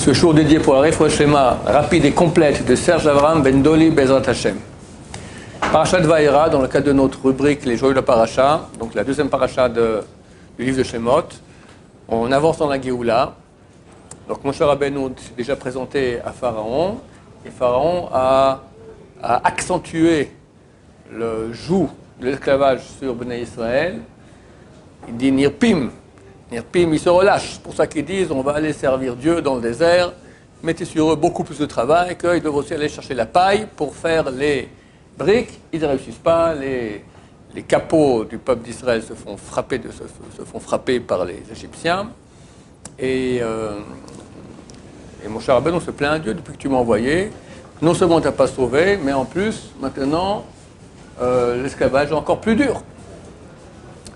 Ce jour dédié pour la Refouach Shlema rapide et complète de Serge Avraham Ben Doli Bezrat Hashem. Parashat Vaïra, dans le cadre de notre rubrique Les Joyeux de la Paracha, donc la deuxième paracha du livre de Shemot, on avance dans la Géoula. Donc Moshe Rabbeinu s'est déjà présenté à Pharaon, et Pharaon a accentué le joug de l'esclavage sur Bnei Israël. Il dit Nirpim. Nirpim, ils se relâchent. C'est pour ça qu'ils disent on va aller servir Dieu dans le désert, mettez sur eux beaucoup plus de travail, qu'ils doivent aussi aller chercher la paille pour faire les briques. Ils ne réussissent pas, les capots du peuple d'Israël se font frapper par les Égyptiens. Et Moshe Rabbeinu se plaint à Dieu depuis que tu m'as envoyé. Non seulement tu n'as pas sauvé, mais en plus, maintenant, l'esclavage est encore plus dur.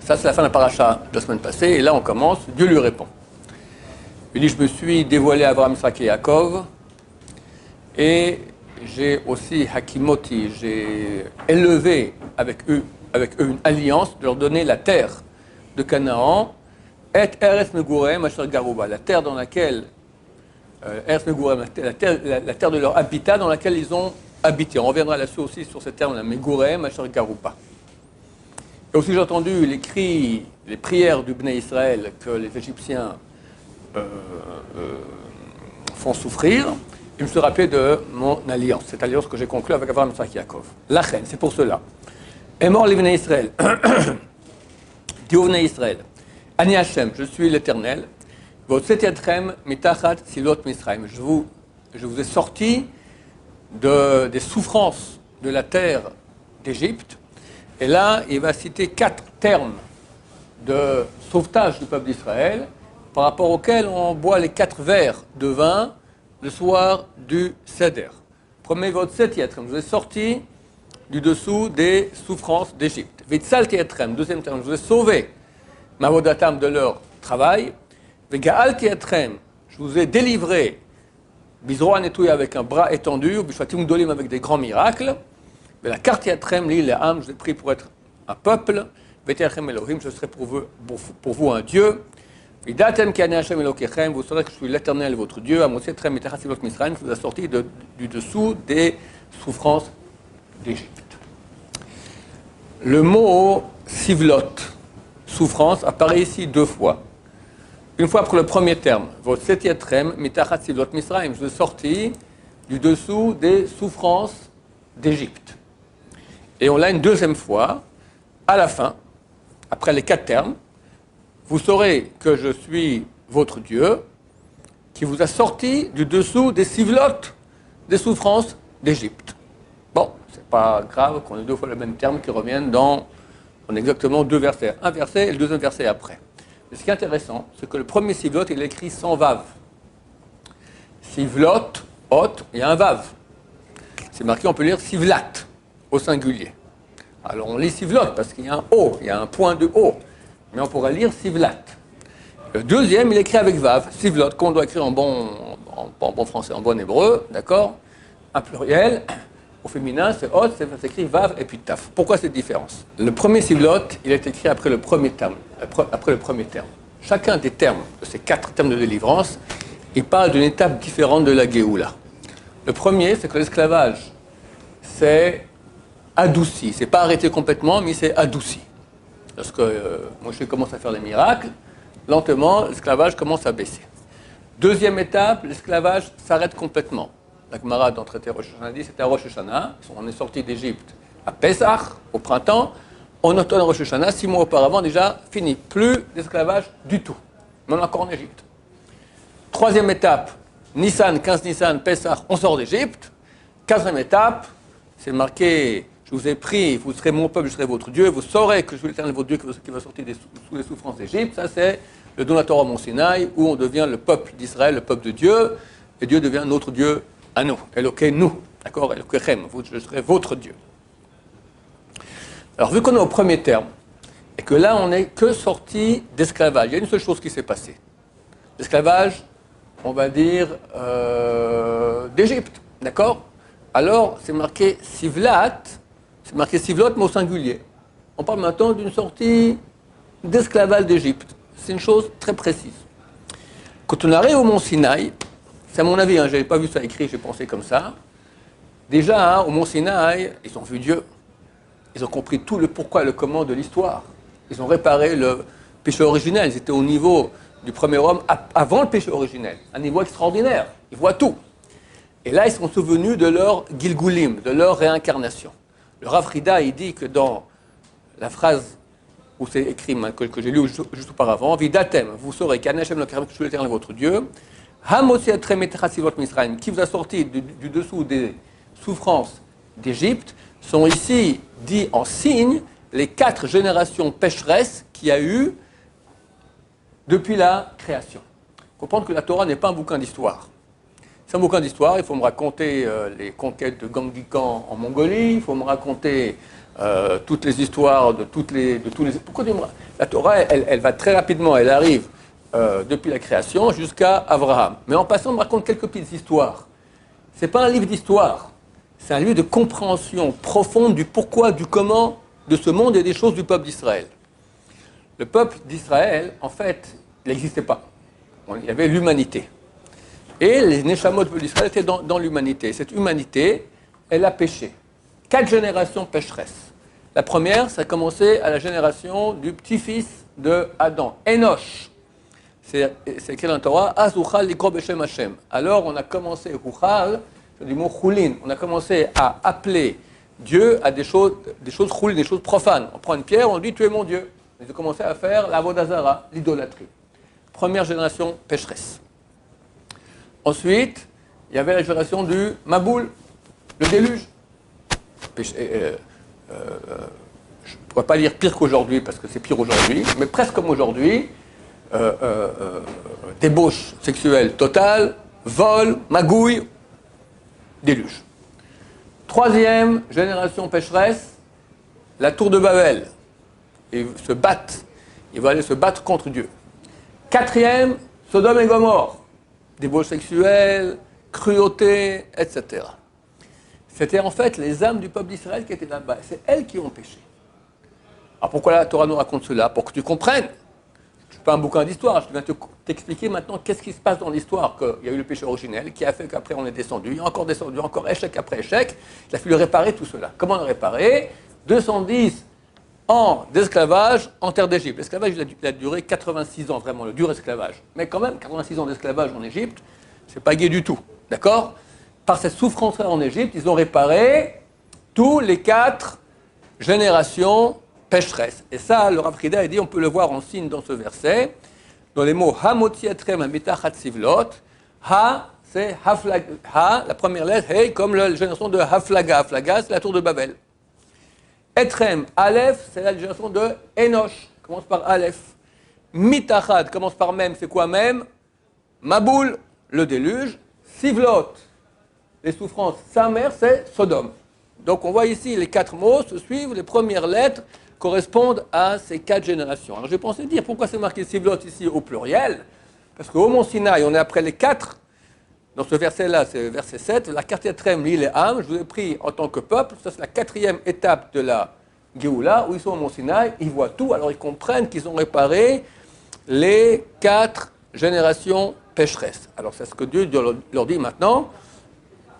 Ça, c'est la fin de la paracha de la semaine passée. Et là, on commence. Dieu lui répond. Il dit, je me suis dévoilé à Abraham, Isaac et Yaakov. Et j'ai aussi Hakimoti, j'ai élevé avec eux une alliance de leur donner la terre de Canaan. Et Eretz Megurem, Asher Garouba, la terre dans laquelle, Eretz Megurem, la terre de leur habitat dans laquelle ils ont habité. On reviendra là-dessus aussi sur ce terme, la Megurem, Asher Garouba. Et aussi j'ai entendu les cris, les prières du Bnei Israël que les Égyptiens font souffrir. Je me suis rappelé de mon alliance, cette alliance que j'ai conclue avec Abraham, Isaac et Yaakov. La reine, c'est pour cela. Est mort les Bnei Israël. Dis au Bnei Israël. Ani Hashem, je suis l'Éternel. Votzetyatrem mitachat silot Misraim. Je vous ai sorti des souffrances de la terre d'Égypte. Et là, il va citer 4 termes de sauvetage du peuple d'Israël, par rapport auxquels on boit les 4 verres de vin le soir du Seder. Premier votre septième, je vous ai sorti du dessous des souffrances d'Égypte. Vitzal tietrem, deuxième terme, je vous ai sauvé mavodatam de leur travail. Vegaal tietrem, je vous ai délivré bizroa netouya avec un bras étendu, bishvatim dolim avec des grands miracles. Mais la carte Yatrem, l'île, les âmes, je vous ai pris pour être un peuple. Veterchem Elohim, je serai pour vous un Dieu. Vidatem ki ani Hashem Elokechem, vous saurez que je suis l'Éternel, votre Dieu. Amotzetrem mitachat silot Misraim, je vous ai sorti du dessous des souffrances d'Égypte. Le mot sivlot, souffrance, apparaît ici 2 fois. Une fois pour le premier terme, Votzetyatrem mitachat silot Misraim, je vous ai sorti du dessous des souffrances d'Égypte. Et on l'a une deuxième fois, à la fin, après les 4 termes, vous saurez que je suis votre Dieu, qui vous a sorti du dessous des sivlotes, des souffrances d'Égypte. Bon, c'est pas grave qu'on ait 2 fois le même terme qui reviennent dans exactement 2 versets. Un verset et le deuxième verset après. Mais ce qui est intéressant, c'est que le premier sivlot, il est écrit sans vav. Sivlot, hot, il y a un vav. C'est marqué, on peut lire sivlat, au singulier. Alors on lit sivlot parce qu'il y a un O, il y a un point de O. Mais on pourrait lire sivlat. Le deuxième, il est écrit avec vav, sivlot, qu'on doit écrire en bon français, en bon hébreu, d'accord? Un pluriel, au féminin, c'est hot, c'est écrit vav et puis taf. Pourquoi cette différence? Le premier sivlot, il est écrit après le premier terme. Chacun des termes, de ces 4 termes de délivrance, il parle d'une étape différente de la Géoula. Le premier, c'est que l'esclavage, c'est adouci. C'est pas arrêté complètement, mais c'est adouci. Lorsque Moshe commence à faire des miracles, lentement, l'esclavage commence à baisser. Deuxième étape, l'esclavage s'arrête complètement. La Gemara dans le traité Rosh Hashanah dit, c'était à Rosh Hashanah. On est sorti d'Égypte à Pesach, au printemps. En automne, Rosh Hashanah, 6 mois auparavant, déjà fini. Plus d'esclavage du tout. Mais on est encore en Égypte. Troisième étape, Nissan, 15 Nissan, Pesach, on sort d'Égypte. 4e étape, c'est marqué, je vous ai pris, vous serez mon peuple, je serai votre Dieu, vous saurez que je suis l'Éternel, votre Dieu, qui va sortir sous les souffrances d'Égypte. Ça, c'est le don de la Torah au Mont Sinaï, où on devient le peuple d'Israël, le peuple de Dieu, et Dieu devient notre Dieu à nous. Eloké, nous, d'accord? Elokechem, je serai votre Dieu. Alors, vu qu'on est au premier terme, et que là, on n'est que sorti d'esclavage, il y a une seule chose qui s'est passée. L'esclavage, on va dire, d'Égypte, d'accord? Alors, c'est marqué sivlat, c'est marqué sivlot, mais au singulier. On parle maintenant d'une sortie d'esclavage d'Égypte. C'est une chose très précise. Quand on arrive au Mont Sinaï, c'est à mon avis, hein, je n'avais pas vu ça écrit, j'ai pensé comme ça. Déjà, hein, au Mont Sinaï, ils ont vu Dieu. Ils ont compris tout le pourquoi et le comment de l'histoire. Ils ont réparé le péché originel. Ils étaient au niveau du premier homme avant le péché originel. Un niveau extraordinaire. Ils voient tout. Et là, ils sont souvenus de leur Gilgulim, de leur réincarnation. Le Rav Frida, il dit que dans la phrase où c'est écrit, que j'ai lu juste auparavant, Vidatem, vous saurez qu'Anachem le Karim, que je suis l'Éternel votre Dieu, qui vous a sorti du dessous des souffrances d'Égypte, sont ici dit en signe les 4 générations pécheresses qu'il y a eu depuis la création. Il faut comprendre que la Torah n'est pas un bouquin d'histoire. C'est un bouquin d'histoire, il faut me raconter les conquêtes de Genghis Khan en Mongolie, il faut me raconter toutes les histoires de tous les... Pourquoi la Torah, elle va très rapidement, elle arrive depuis la création jusqu'à Abraham. Mais en passant, on me raconte quelques petites histoires. Ce n'est pas un livre d'histoire, c'est un livre de compréhension profonde du pourquoi, du comment de ce monde et des choses du peuple d'Israël. Le peuple d'Israël, en fait, il n'existait pas. Il y avait l'humanité. Et les Neshamot d'Israël étaient dans l'humanité. Cette humanité, elle a péché. 4 générations pécheresses. La première, ça a commencé à la génération du petit-fils de Adam, Enoch. C'est écrit dans la Torah, Azuchal likro beshem Hashem. Alors on a commencé, Huchal, c'est du mot Chulin, on a commencé à appeler Dieu à des choses Chulin, des choses profanes. On prend une pierre, on dit tu es mon Dieu. Ils ont commencé à faire la Vodazara, l'idolâtrie. Première génération pécheresse. Ensuite, il y avait la génération du Maboul, le déluge. Je ne pourrais pas dire pire qu'aujourd'hui, parce que c'est pire aujourd'hui, mais presque comme aujourd'hui. Débauche sexuelle totale, vol, magouille, déluge. Troisième génération pécheresse, la tour de Babel. Ils se battent, ils vont aller se battre contre Dieu. Quatrième, Sodome et Gomorrhe. Débauche sexuelle, cruauté, etc. C'était en fait les âmes du peuple d'Israël qui étaient là-bas. C'est elles qui ont péché. Alors pourquoi la Torah nous raconte cela? Pour que tu comprennes. Je ne suis pas un bouquin d'histoire, je viens t'expliquer maintenant qu'est-ce qui se passe dans l'histoire, qu'il y a eu le péché originel, qui a fait qu'après on est descendu, encore échec après échec. Il a fallu réparer tout cela. Comment le réparer? 210 ans d'esclavage en terre d'Égypte. L'esclavage, il a duré 86 ans, vraiment, le dur esclavage. Mais quand même, 86 ans d'esclavage en Égypte, c'est pas gai du tout. D'accord? Par cette souffrance-là en Égypte, ils ont réparé tous les 4 générations pécheresses. Et ça, le Rav Frida a dit, on peut le voir en signe dans ce verset, dans les mots Hamotzi etrem mitachat sivlot. Ha, c'est Haflag. Ha, la première lettre, Hey, comme la génération de Haflaga. Haflaga, c'est la tour de Babel. Etrem, Aleph, c'est la génération de Enoch. Commence par Aleph. Mitachat, commence par Mem, c'est quoi Mem? Maboul, le déluge. Sivlot, les souffrances. Sa mère, c'est Sodome. Donc on voit ici les 4 mots se suivent, les premières lettres correspondent à ces 4 générations. Alors j'ai pensé dire pourquoi c'est marqué Sivlot ici au pluriel, parce qu'au Mont Sinaï, on est après les 4, dans ce verset-là, c'est le verset 7, la quatrième l'île et âme, je vous ai pris en tant que peuple, ça c'est la 4e étape de la Géoula, où ils sont au Mont Sinaï, ils voient tout, alors ils comprennent qu'ils ont réparé les 4 générations pécheresses. Alors c'est ce que Dieu leur dit maintenant,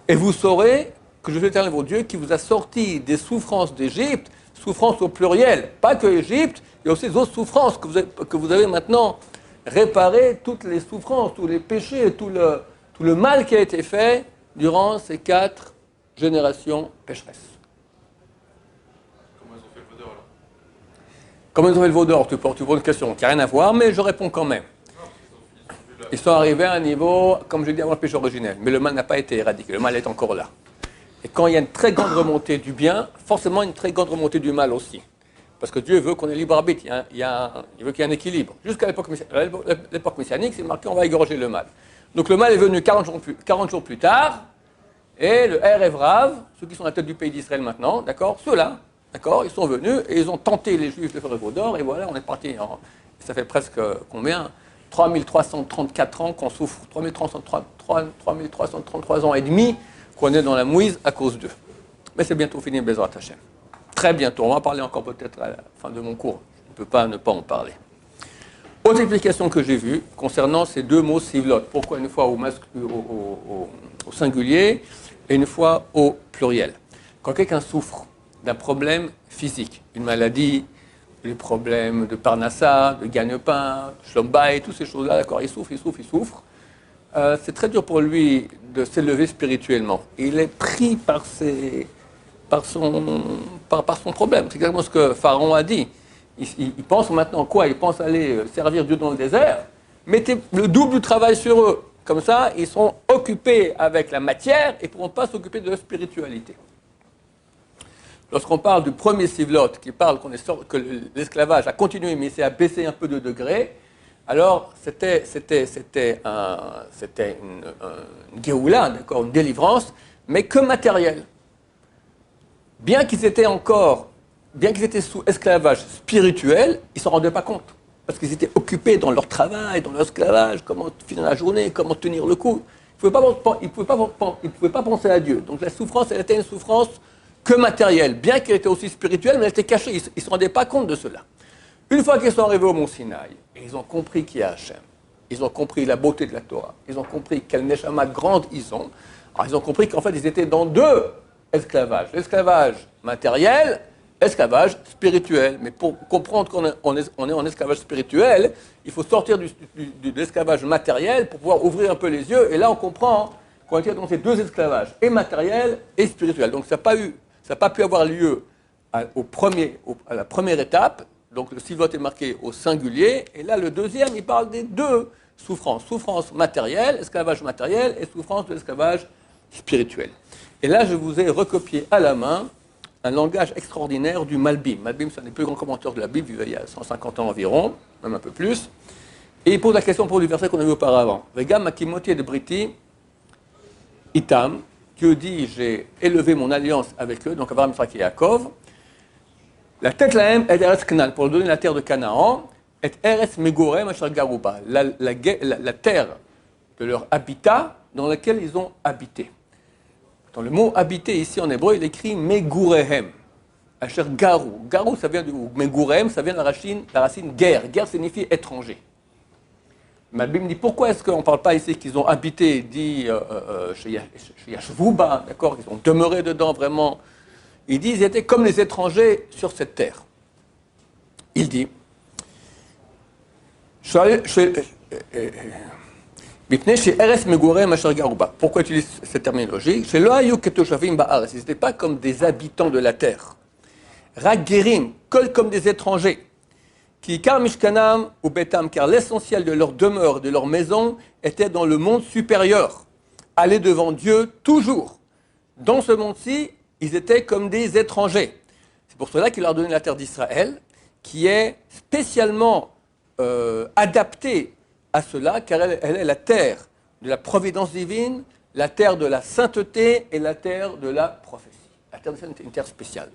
et vous saurez que je suis l'Éternel votre Dieu qui vous a sorti des souffrances d'Égypte, souffrances au pluriel, pas que Égypte, il y a aussi des autres souffrances que vous avez maintenant réparé, toutes les souffrances, tous les péchés, tout le mal qui a été fait durant ces 4 générations pécheresses. Comment ils ont fait le vaudor alors? Comment ils ont fait le vaudor? Tu poses une question qui n'a rien à voir, mais je réponds quand même. Ils sont arrivés à un niveau, comme je dis avant le péché originel, mais le mal n'a pas été éradiqué, le mal est encore là. Et quand il y a une très grande remontée du bien, forcément une très grande remontée du mal aussi. Parce que Dieu veut qu'on ait libre arbitre, il veut qu'il y ait un équilibre. Jusqu'à l'époque messianique, c'est marqué on va égorger le mal. Donc le mal est venu 40 jours plus tard, et le Erev Rav, ceux qui sont à la tête du pays d'Israël maintenant, d'accord, ceux-là, d'accord, ils sont venus et ils ont tenté les Juifs de faire le vaudor, et voilà, on est parti. Ça fait presque combien? 3334 ans qu'on souffre, 3333 ans et demi qu'on est dans la mouise à cause d'eux. Mais c'est bientôt fini, Bezrat Hashem. Très bientôt, on va en parler encore peut-être à la fin de mon cours. Je ne peux pas ne pas en parler. Autre explication que j'ai vue concernant ces deux mots sivlot. Pourquoi une fois au singulier et une fois au pluriel. Quand quelqu'un souffre d'un problème physique, une maladie, des problèmes de parnassa, de gagne-pain, shlombaï, toutes ces choses-là, d'accord, il souffre. C'est très dur pour lui de s'élever spirituellement. Il est pris par son problème. C'est exactement ce que Pharaon a dit. Il pense maintenant quoi? Il pense aller servir Dieu dans le désert. Mettez le double du travail sur eux. Comme ça, ils seront occupés avec la matière et ne pourront pas s'occuper de la spiritualité. Lorsqu'on parle du premier sivlot, qui parle que l'esclavage a continué, mais c'est à baisser un peu de degré, alors c'était une géoula, d'accord, une délivrance, mais que matérielle. Bien qu'ils étaient sous esclavage spirituel, ils ne s'en rendaient pas compte. Parce qu'ils étaient occupés dans leur travail, dans leur esclavage, comment finir la journée, comment tenir le coup. Ils ne pouvaient pas penser à Dieu. Donc la souffrance, elle était une souffrance que matérielle, bien qu'elle était aussi spirituelle, mais elle était cachée. Ils ne se rendaient pas compte de cela. Une fois qu'ils sont arrivés au mont Sinaï, et ils ont compris qu'il y a Hachem, ils ont compris la beauté de la Torah, ils ont compris quelle neshama grande ils ont, alors ils ont compris qu'en fait ils étaient dans deux esclavages. L'esclavage matériel, esclavage spirituel. Mais pour comprendre qu'on est en esclavage spirituel, il faut sortir de l'esclavage matériel pour pouvoir ouvrir un peu les yeux. Et là, on comprend qu'on était dans ces deux esclavages, et matériel et spirituel. Donc ça n'a pas pu avoir lieu à la première étape. Donc le sivlot est marqué au singulier. Et là, le deuxième, il parle des deux souffrances. Souffrance matérielle, esclavage matériel, et souffrance de l'esclavage spirituel. Et là, je vous ai recopié à la main un langage extraordinaire du Malbim. Malbim, c'est un des plus grands commentateurs de la Bible, il y a 150 ans environ, même un peu plus. Et il pose la question pour du verset qu'on a vu auparavant. Vegam makimotié de Briti, Itam, Dieu dit, j'ai élevé mon alliance avec eux, donc Abraham, Yitzhak et Yaakov. La tête lahem et Eretz Canaan, pour donner la terre de Canaan, et Eretz Megorem Asher Garuba, la terre de leur habitat dans laquelle ils ont habité. Dans le mot habiter ici en hébreu, il écrit Megurehem, Asher Garu. Garu, ça vient Megurehem, ça vient de la racine guerre. Guerre signifie étranger. Malbim dit pourquoi est-ce qu'on ne parle pas ici qu'ils ont habité, dit chez Yashvuba, d'accord, qu'ils ont demeuré dedans vraiment. Il dit ils étaient comme les étrangers sur cette terre. Il dit pourquoi utiliser cette terminologie? Ils n'étaient pas comme des habitants de la terre. Ragerim, comme des étrangers. Car l'essentiel de leur demeure, de leur maison, était dans le monde supérieur. Aller devant Dieu toujours. Dans ce monde-ci, ils étaient comme des étrangers. C'est pour cela qu'il leur a donné la terre d'Israël, qui est spécialement adaptée à cela, car elle est la terre de la providence divine, la terre de la sainteté et la terre de la prophétie. La terre d'Israël est une terre spéciale.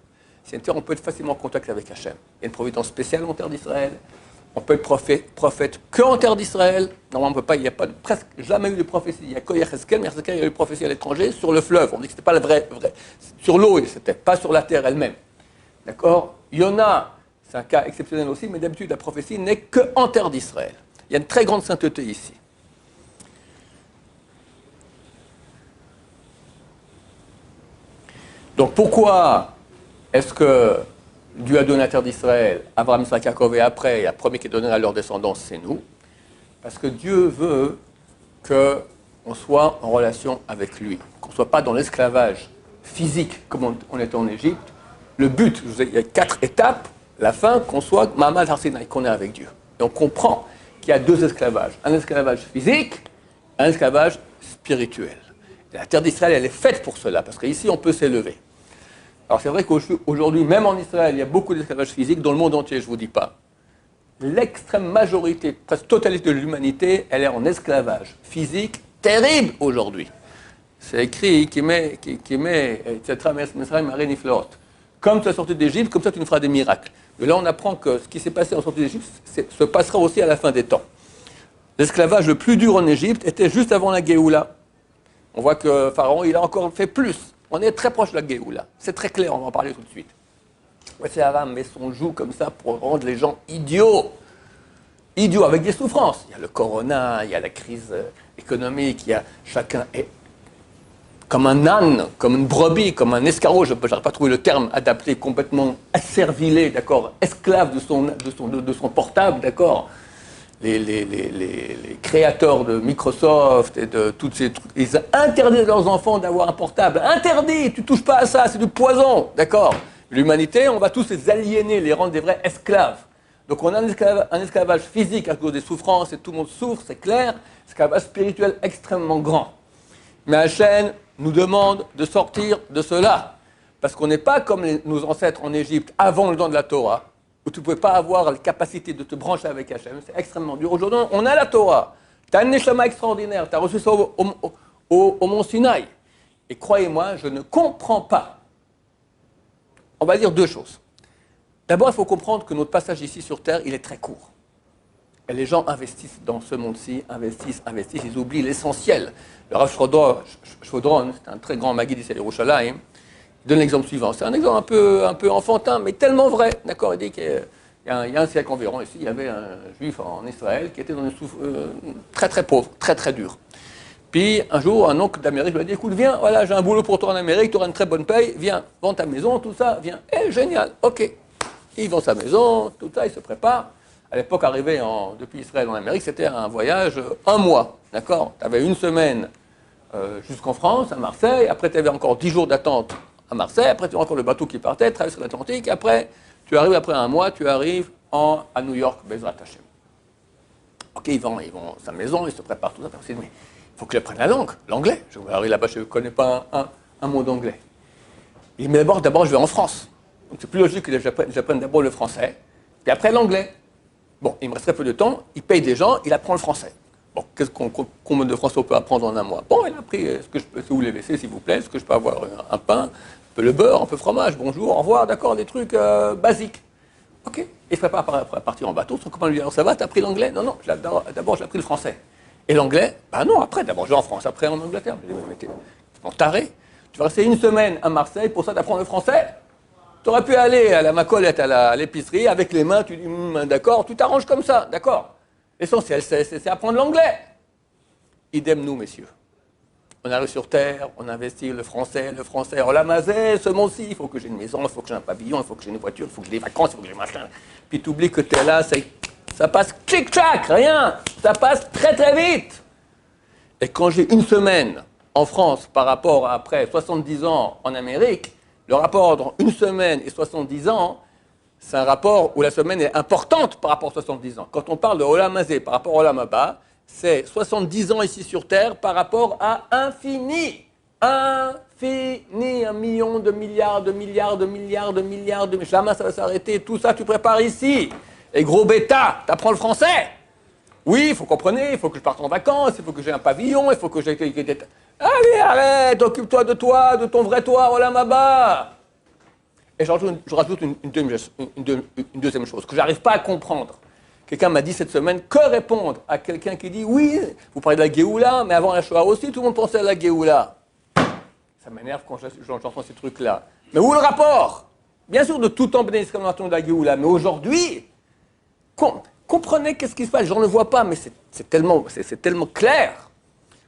C'est une terre où on peut être facilement en contact avec Hachem. Il y a une providence spéciale en terre d'Israël. On peut être prophète qu'en terre d'Israël. Normalement, on peut pas, il n'y a pas presque jamais eu de prophétie. Il y a que Yecheskel, mais Yecheskel, il y a eu une prophétie à l'étranger sur le fleuve. On dit que ce n'était pas le vrai. Sur l'eau, c'était pas sur la terre elle-même. D'accord? Yona, c'est un cas exceptionnel aussi, mais d'habitude, la prophétie n'est qu'en terre d'Israël. Il y a une très grande sainteté ici. Donc pourquoi est-ce que Dieu a donné la terre d'Israël, Abraham, Yitzhak, Yaakov et après, la première qui est donnée à leur descendance, c'est nous. Parce que Dieu veut qu'on soit en relation avec lui, qu'on ne soit pas dans l'esclavage physique comme on était en Égypte. Le but, il y a 4 étapes, la fin, qu'on soit Mahamad Har-Sinaï, qu'on est avec Dieu. Et on comprend qu'il y a 2 esclavages. Un esclavage physique, un esclavage spirituel. Et la terre d'Israël, elle est faite pour cela, parce qu'ici, on peut s'élever. Alors c'est vrai qu'aujourd'hui, même en Israël, il y a beaucoup d'esclavage physique, dans le monde entier, je ne vous dis pas. L'extrême majorité, presque totalité de l'humanité, elle est en esclavage physique terrible aujourd'hui. C'est écrit, comme tu es sorti d'Égypte, comme ça tu nous feras des miracles. Et là, on apprend que ce qui s'est passé en sortie d'Égypte se passera aussi à la fin des temps. L'esclavage le plus dur en Égypte était juste avant la Géoula. On voit que Pharaon, il a encore fait plus. On est très proche de la Géoula. C'est très clair, on va en parler tout de suite. C'est Aram met son joug comme ça pour rendre les gens idiots. idiot avec des souffrances. Il y a le corona, il y a la crise économique, il y a chacun est comme un âne, comme une brebis, comme un escargot, je n'arrive pas à trouver le terme adapté, complètement asservilé, d'accord, esclave de son portable, d'accord. Les créateurs de Microsoft et de toutes ces trucs, ils interdisent à leurs enfants d'avoir un portable. Interdit, tu touches pas à ça, c'est du poison, d'accord. L'humanité, on va tous les aliéner, les rendre des vrais esclaves. Donc on a un esclavage physique à cause des souffrances et tout le monde souffre, c'est clair. Esclavage spirituel extrêmement grand. Mais Hachem nous demande de sortir de cela. Parce qu'on n'est pas comme nos ancêtres en Égypte, avant le don de la Torah, où tu ne pouvais pas avoir la capacité de te brancher avec Hachem. C'est extrêmement dur. Aujourd'hui, on a la Torah. Tu as un neshama extraordinaire. Tu as reçu ça au mont Sinaï. Et croyez-moi, je ne comprends pas. On va dire deux choses. D'abord, il faut comprendre que notre passage ici sur Terre, il est très court. Et les gens investissent dans ce monde-ci, investissent, ils oublient l'essentiel. Le Rav Shvodron, c'est un très grand Maguid d'Israël Yerushalayim, il donne l'exemple suivant. C'est un exemple un peu enfantin, mais tellement vrai. D'accord, il dit qu'il y a un siècle environ, ici, il y avait un juif en Israël qui était dans une très très pauvre, très très dur. Puis un jour, un oncle d'Amérique lui a dit, écoute, viens, voilà, j'ai un boulot pour toi en Amérique, tu auras une très bonne paye, viens, vends ta maison, tout ça, viens. Eh, génial, ok. Il vend sa maison, tout ça, il se prépare. À l'époque, arrivé depuis Israël en Amérique, c'était un voyage un mois, d'accord. Tu avais une semaine jusqu'en France, à Marseille, après tu avais encore 10 jours d'attente à Marseille, après tu as encore le bateau qui partait, traverser l'Atlantique, après tu arrives après un mois, tu arrives à New York, Bezrat Hashem. Ok, ils vendent sa maison, ils se préparent tout ça, mais il faut que j'apprenne la langue, l'anglais. Je vais arriver là-bas, je ne connais pas un mot d'anglais. Il dit, mais d'abord je vais en France. Donc c'est plus logique que j'apprenne d'abord le français, puis après l'anglais. Bon, il me reste très peu de temps, il paye des gens, il apprend le français. Bon, combien de français on peut apprendre en un mois? Bon, il a appris, est-ce que je peux, où les WC, s'il vous plaît, est-ce que je peux avoir un pain, un peu le beurre, un peu de fromage, bonjour, au revoir, d'accord, des trucs basiques. Ok, il se prépare à partir en bateau, son copain lui dit, alors ça va, t'as appris l'anglais? Non, non, d'abord j'ai appris le français. Et l'anglais? Ben non, après, d'abord je vais en France, après en Angleterre. Je lui dis, mais t'es taré, tu vas rester une semaine à Marseille pour ça t'apprendre le français? Tu aurais pu aller à la Macolette, à l'épicerie, avec les mains, tu dis, d'accord, tu t'arranges comme ça, d'accord. L'essentiel, c'est apprendre l'anglais. Idem nous, messieurs. On arrive sur Terre, on investit le français, on l'a masé, ce monde-ci, il faut que j'ai une maison, il faut que j'ai un pavillon, il faut que j'ai une voiture, il faut que j'ai des vacances, il faut que j'ai machin. Puis tu oublies que tu es là, ça passe tchic-tchac, rien, ça passe très très vite. Et quand j'ai une semaine en France par rapport à après 70 ans en Amérique, le rapport entre une semaine et 70 ans, c'est un rapport où la semaine est importante par rapport à 70 ans. Quand on parle de Olam Hazé par rapport à Olam Haba, c'est 70 ans ici sur Terre par rapport à infini. Infini, 1 million de milliards, jamais ça va s'arrêter. Tout ça, tu prépares ici. Et gros bêta, tu apprends le français. Oui, il faut comprendre, il faut que je parte en vacances, il faut que j'ai un pavillon, il faut que j'ai... Allez, arrête, occupe-toi, de ton vrai toi, Olam Haba. Et je rajoute une deuxième chose, que je n'arrive pas à comprendre. Quelqu'un m'a dit cette semaine, que répondre à quelqu'un qui dit, oui, vous parlez de la Géoula, mais avant la Shoah aussi, tout le monde pensait à la Géoula. Ça m'énerve quand j'entends ces trucs-là. Mais où est le rapport? Bien sûr, de tout temps, Béné Israël, on entend de la Géoula, mais aujourd'hui, comprenez qu'est-ce qui se passe, j'en ne vois pas, mais c'est tellement clair.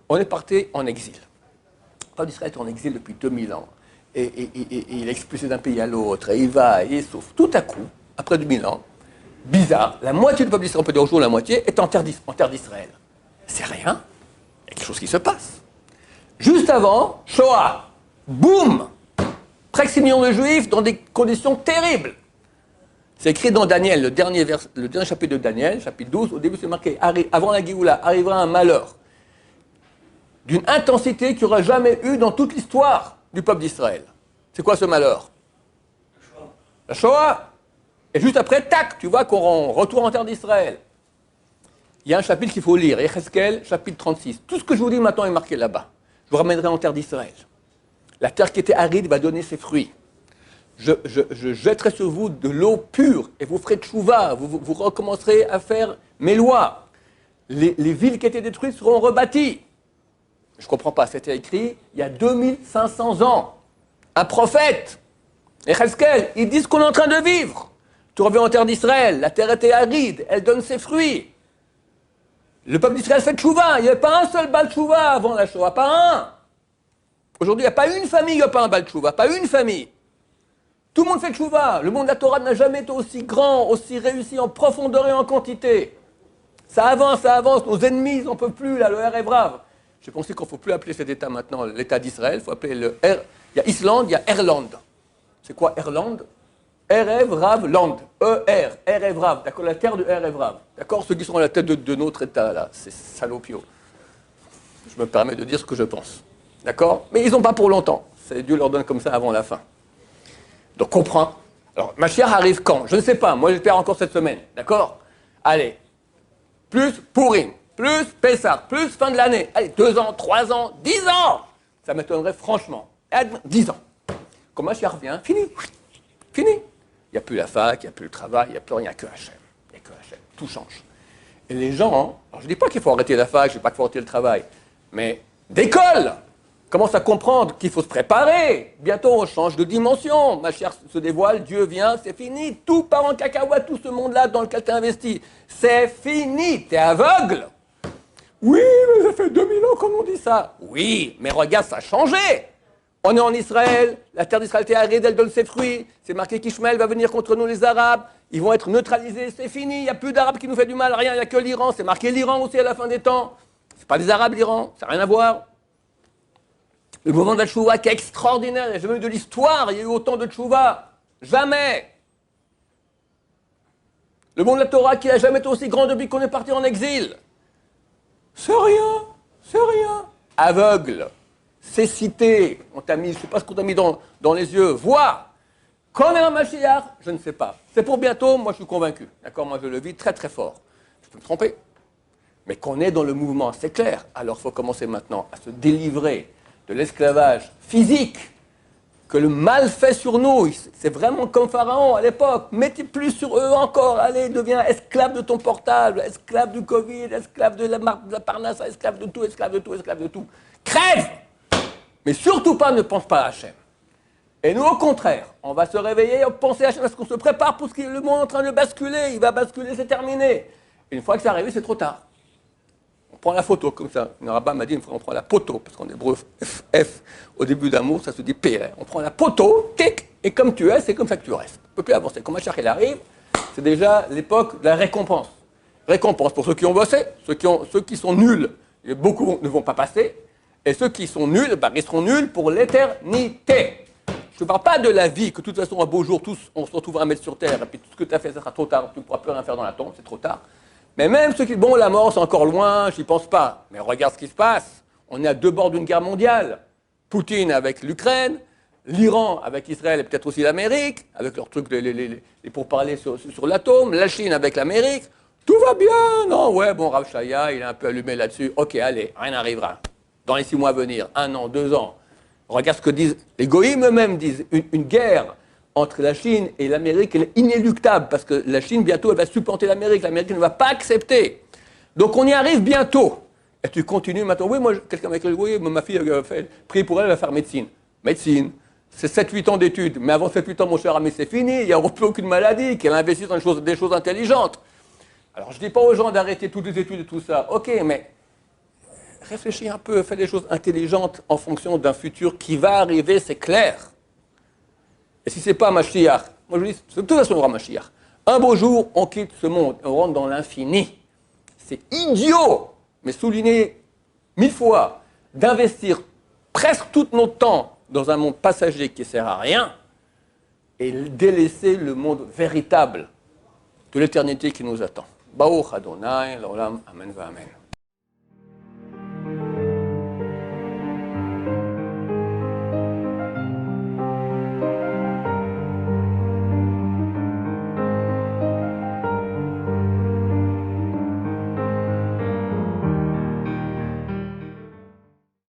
On est parti en exil. Le peuple d'Israël est en exil depuis 2000 ans. Et il est expulsé d'un pays à l'autre, et il va, et il souffre. Tout à coup, après 2000 ans, bizarre, la moitié du peuple d'Israël, on peut dire aujourd'hui la moitié, est en terre d'Israël. C'est rien, il y a quelque chose qui se passe. Juste avant, Shoah, boum, presque 6 millions de Juifs dans des conditions terribles. C'est écrit dans Daniel, le dernier chapitre de Daniel, chapitre 12, au début c'est marqué, avant la Géoula, arrivera un malheur d'une intensité qu'il n'y aura jamais eu dans toute l'histoire du peuple d'Israël. C'est quoi ce malheur? La Shoah. Et juste après, tac, tu vois qu'on retourne en terre d'Israël. Il y a un chapitre qu'il faut lire, Yecheskel, chapitre 36. Tout ce que je vous dis maintenant est marqué là-bas. Je vous ramènerai en terre d'Israël. La terre qui était aride va donner ses fruits. Je jetterai sur vous de l'eau pure et vous ferez tchouva, vous recommencerez à faire mes lois. Les villes qui étaient détruites seront rebâties. Je ne comprends pas, c'était écrit il y a 2500 ans. Un prophète, Yecheskel, ils disent ce qu'on est en train de vivre. Tu reviens en terre d'Israël, la terre était aride, elle donne ses fruits. Le peuple d'Israël fait tchouva. Il n'y avait pas un seul Baal tchouva avant la Shoah, pas un. Aujourd'hui, il n'y a pas une famille, il n'y a pas un Baal tchouva, pas une famille. Tout le monde fait tchouva. Le monde de la Torah n'a jamais été aussi grand, aussi réussi en profondeur et en quantité. Ça avance, ça avance. Nos ennemis, ils n'en peuvent plus, là, le R est brave. J'ai pensé qu'il ne faut plus appeler cet État maintenant l'État d'Israël, il faut appeler le R. Il y a Islande, il y a Erland. C'est quoi Erland? Erev Rav Land. E-R, Erev Rav. D'accord, la terre de Erev Rav. D'accord, ceux qui sont à la tête de notre État, là, c'est salopio. Je me permets de dire ce que je pense. D'accord? Mais ils n'ont pas pour longtemps. Dieu leur donne comme ça avant la fin. Donc, comprends. Alors, Mashiach arrive quand? Je ne sais pas. Moi, j'espère encore cette semaine. D'accord? Allez. Plus Purim, plus Pessah, plus fin de l'année. Allez, 2 ans, 3 ans, 10 ans. Ça m'étonnerait franchement. 10 ans. Quand Mashiach revient, fini. Fini. Il n'y a plus la fac, il n'y a plus le travail, il n'y a plus rien, il n'y a que Hachem. Il n'y a que Hachem. Tout change. Et les gens, alors je ne dis pas qu'il faut arrêter la fac, je ne dis pas qu'il faut arrêter le travail, mais d'école commence à comprendre qu'il faut se préparer. Bientôt, on change de dimension. Mashiach se dévoile, Dieu vient, c'est fini. Tout part en cacahuète, tout ce monde-là dans lequel tu as investi. C'est fini. Tu es aveugle. Oui, mais ça fait 2000 ans qu'on nous dit ça. Oui, mais regarde, ça a changé. On est en Israël, la terre d'Israël est aride, elle donne ses fruits. C'est marqué qu'Ishmaël va venir contre nous, les Arabes. Ils vont être neutralisés, c'est fini. Il n'y a plus d'Arabes qui nous fait du mal, rien. Il n'y a que l'Iran. C'est marqué l'Iran aussi à la fin des temps. C'est pas des Arabes, l'Iran. Ça n'a rien à voir. Le mouvement de la tchouva qui est extraordinaire. Il n'y a jamais eu de l'histoire, il y a eu autant de tchouva. Jamais. Le monde de la Torah qui n'a jamais été aussi grand depuis qu'on est parti en exil. C'est rien. C'est rien. Aveugle. Cécité. On t'a mis, je ne sais pas ce qu'on t'a mis dans les yeux. Vois. Quand on est un Mashiach, je ne sais pas. C'est pour bientôt, moi je suis convaincu. D'accord, moi je le vis très très fort. Je peux me tromper. Mais qu'on est dans le mouvement, c'est clair. Alors il faut commencer maintenant à se délivrer de l'esclavage physique que le mal fait sur nous. C'est vraiment comme Pharaon à l'époque. Mettez plus sur eux encore. Allez, deviens esclave de ton portable, esclave du Covid, esclave de la parnassa, esclave de tout, esclave de tout, esclave de tout. Crève! Mais surtout pas, ne pense pas à Hachem. Et nous, au contraire, on va se réveiller, penser à Hachem, parce qu'on se prépare pour ce que le monde est en train de basculer. Il va basculer, c'est terminé. Une fois que c'est arrivé, c'est trop tard. On prend la photo comme ça. Un rabbin m'a dit une fois, on prend la poteau, parce qu'en hébreu, F, au début d'amour, ça se dit P. On prend la poteau, tic, et comme tu es, c'est comme ça que tu restes. On ne peut plus avancer. Quand Mashiach il arrive, c'est déjà l'époque de la récompense. Récompense pour ceux qui ont bossé, ceux qui sont nuls, et beaucoup ne vont pas passer, et ceux qui sont nuls, bah, ils seront nuls pour l'éternité. Je ne parle pas de la vie, que de toute façon, un beau jour, tous, on se retrouvera à mettre sur terre, et puis tout ce que tu as fait, ça sera trop tard, tu ne pourras plus rien faire dans la tombe, c'est trop tard. Mais même ceux qui disent, bon, la mort, c'est encore loin, j'y pense pas. Mais regarde ce qui se passe. On est à 2 bords d'une guerre mondiale. Poutine avec l'Ukraine, l'Iran avec Israël et peut-être aussi l'Amérique, avec leurs trucs, les pourparlers sur l'atome, la Chine avec l'Amérique. Tout va bien, non? Ouais, bon, Rav Shaya, il est un peu allumé là-dessus. Ok, allez, rien n'arrivera. Dans les 6 mois à venir, 1 an, 2 ans. Regarde ce que disent les goïms eux-mêmes, disent une guerre entre la Chine et l'Amérique, elle est inéluctable, parce que la Chine, bientôt, elle va supplanter l'Amérique. L'Amérique ne va pas accepter. Donc, on y arrive bientôt. Et tu continues maintenant. Oui, moi, quelqu'un m'a écrit, oui, ma fille a prié pour elle, elle va faire médecine. Médecine, c'est 7-8 ans d'études. Mais avant 7-8 ans, mon cher ami, c'est fini. Il n'y aura plus aucune maladie, qu'elle investisse dans des choses intelligentes. Alors, je ne dis pas aux gens d'arrêter toutes les études et tout ça. Ok, mais réfléchis un peu, fais des choses intelligentes en fonction d'un futur qui va arriver, c'est clair. Et si ce n'est pas Mashiach, moi je dis, de toute façon, il y aura Mashiach. Un beau jour, on quitte ce monde, on rentre dans l'infini. C'est idiot, mais souligner 1000 fois, d'investir presque tout notre temps dans un monde passager qui ne sert à rien et délaisser le monde véritable de l'éternité qui nous attend. Baruch Adonai, l'olam, amen va amen.